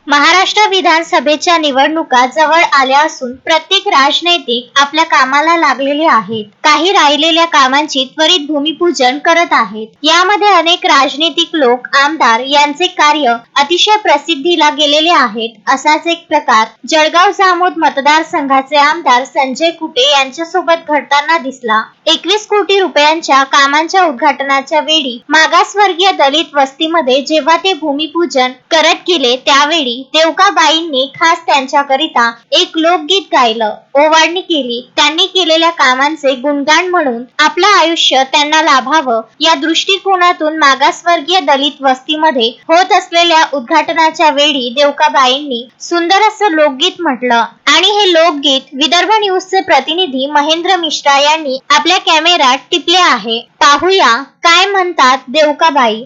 महाराष्ट्र विधानसभेच्या निवडणुका जवळ आल्या असून प्रत्येक राजनैतिक आपल्या कामाला लागलेले आहेत. काही राहिलेल्या कामांची त्वरित भूमिपूजन करत आहेत. यामध्ये अनेक राजनीतिक लोक, आमदार यांचे कार्य अतिशय प्रसिद्धीला गेलेले आहेत. असाच एक प्रकार जळगाव जामोद मतदारसंघाचे आमदार संजय कुटे यांच्यासोबत घडताना दिसला. 21 कोटी रुपयांच्या कामांच्या उद्घाटनाच्या वेळी मागासवर्गीय दलित वस्तीमध्ये जेव्हा ते भूमिपूजन करत गेले त्यावेळी देवकाबाईंनी खास त्यांच्याकरिता एक लोकगीत गायलं, ओवाळणी केली. त्यांनी केलेल्या कामांचे गुणगान म्हणून आपलं आयुष्य त्यांना लाभावं या दृष्टिकोनातून मागासवर्गीय दलित वस्तीमध्ये होत असलेल्या उद्घाटनाच्या वेळी देवकाबाईंनी सुंदर असं लोकगीत म्हटलं आणि हे लोकगीत विदर्भ न्यूजचे प्रतिनिधी महेंद्र मिश्रा यांनी आपल्या कॅमेऱ्यात टिपले आहे. पाहूया काय म्हणतात देवकाबाई.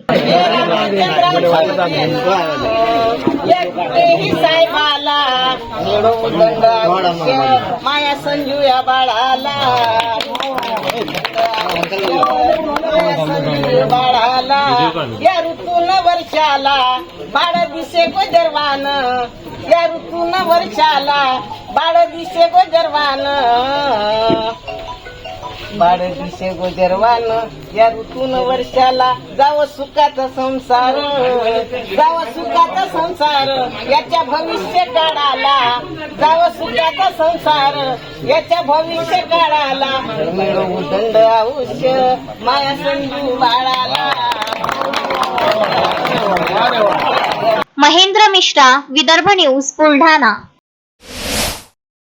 माया संजू या बाळाला या ऋतून वर्षाला बाळ दिसे गोजरवान, या ऋतून वर्षाला बाळ दिसे गोजरवान, बाळ दिसे गोजरवान, या ऋतून वर्षाला जाव सुखाचा संसार, जाव सुखाचा संसार याच्या भविष्य काळाला, जाव सुखाचा संसार याच्या भविष्य काळाला, मिळवू दंड आयुष्य माया संजू बाळाला. महेंद्र मिश्रा, विदर्भ न्यूज, बुलढाणा.